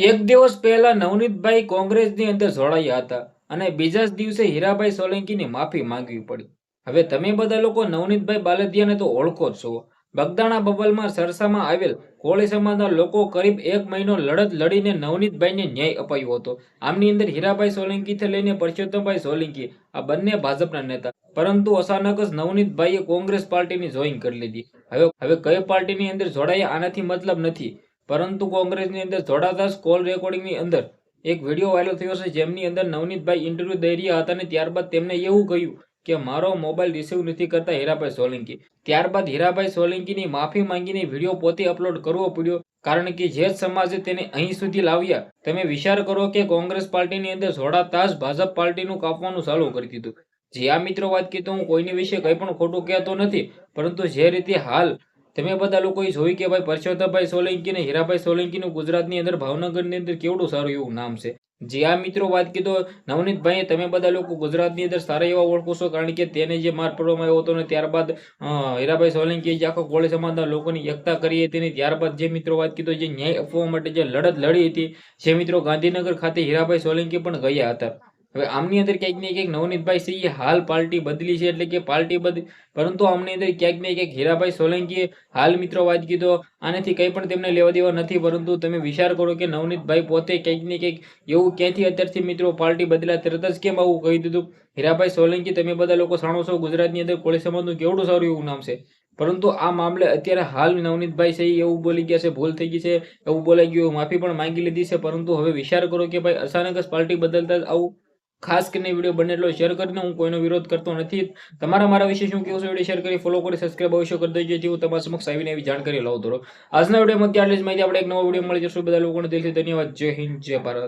એક દિવસ પહેલા નવનીતભાઈ કોંગ્રેસની અંદર જોડાયા હતા અને બીજા જ દિવસે હીરાભાઈ સોલંકીની માફી માંગવી પડી. હવે તમે બધા લોકો નવનીતભાઈ બાલદિયાને તો ઓળખો જ છો. બગદાણા બબલમાં સરસામાં આવેલ કોળી સમાજના લોકો કરીબ 1 મહિનો લડત લડીને નવનીતભાઈને ન્યાય અપાયો હતો. આમની અંદર હીરાભાઈ સોલંકીથી લઈને પરસોત્તમભાઈ સોલંકી આ બંને ભાજપના નેતા, પરંતુ અચાનક જ નવનીતભાઈએ કોંગ્રેસ પાર્ટીની જોઈન કરી લીધી. હવે કઈ પાર્ટીની અંદર જોડાયા આનાથી મતલબ નથી, પરંતુ કોંગ્રેસની અંદર જોડાતા જ કોલ રેકોર્ડિંગની અંદર એક વિડીયો વાયરલ થયો છે, જેમની અંદર નવનીતભાઈ ઇન્ટરવ્યુ દઈ રહ્યા હતા અને ત્યારબાદ તેમને એવું કહ્યું કે મારો મોબાઈલ રિસીવ નથી કરતા હીરાભાઈ સોલંકી. ત્યારબાદ હીરાભાઈ સોલંકીની માફી માંગીને વિડીયો પોતે અપલોડ કરવો પડ્યો, કારણ કે જે જ સમાજે તેને અહીં સુધી લાવ્યા. તમે વિચાર કરો કે કોંગ્રેસ પાર્ટીની અંદર જોડાતા જ ભાજપ પાર્ટીનું કાપવાનું ચાલુ કરી દીધું. જે આ મિત્રો વાત કીધું, હું કોઈની વિશે કંઈ પણ ખોટું કહેતો નથી, પરંતુ જે રીતે હાલ તમે બધા લોકોએ જોયું કે ભાઈ પરસોત્તમભાઈ સોલંકી અને હીરાભાઈ સોલંકીનું ગુજરાતની અંદર ભાવનગરની અંદર કેવડું સારું એવું નામ છે. જે આ મિત્રો વાત કીધો નવનીતભાઈ, તમે બધા લોકો ગુજરાતની અંદર સારા એવા ઓળખો છો, કારણ કે તેને જે માર પડવામાં આવ્યો હતો ને ત્યારબાદ હીરાભાઈ સોલંકીએ જે આખો કોળી સમાજના લોકોની એકતા કરી હતી ને ત્યારબાદ જે મિત્રો વાત કીધો જે ન્યાય આપવા માટે જે લડત લડી હતી, જે મિત્રો ગાંધીનગર ખાતે હીરાભાઈ સોલંકી પણ ગયા હતા. હવે આમની અંદર ક્યાંક ને ક્યાંક નવનીતભાઈ છે એ હાલ પાર્ટી બદલી છે, એટલે કે પાર્ટી બદલી, પરંતુ આમની અંદર ક્યાંક ને ક્યાંક હીરાભાઈ સોલંકીએ હાલ મિત્રો વાત કીધો આનાથી કંઈ પણ તેમને લેવા દેવા નથી. પરંતુ તમે વિચાર કરો કે નવનીતભાઈ પોતે ક્યાંક ને ક્યાંક એવું ક્યાંથી અત્યારથી મિત્રો પાર્ટી બદલ્યા તરત જ કેમ આવું કહી દીધું. હીરાભાઈ સોલંકી તમે બધા લોકો જાણો છો ગુજરાતની અંદર કોળી સમાજનું કેવડું સારું એવું નામ છે, પરંતુ આ મામલે અત્યારે હાલ નવનીતભાઈ છે એવું બોલી ગયા છે, ભૂલ થઈ ગઈ છે એવું બોલાઈ ગયું, માફી પણ માંગી લીધી છે. પરંતુ હવે વિચાર કરો કે ભાઈ અચાનક જ પાર્ટી બદલતા જ આવું. ખાસ કરીને વિડીયો બને એટલો શેર કરીને, હું કોઈનો વિરોધ કરતો નથી. તમારા મારા વિશે શું કેવું છે વિડીયો શેર કરી, ફોલો કરી, સબસ્ક્રાઇબ અવશ્ય કરી દેજો, જેથી હું તમારા સમક્ષ આવીને એવી જાણકારી લાવતો રહું. આજના વિડીયોમાં આટલી જ માહિતી. આપણે એક નવો વિડીયો મળી જશું. બધા લોકોને દિલથી ધન્યવાદ. જય હિન્દ, જય ભારત.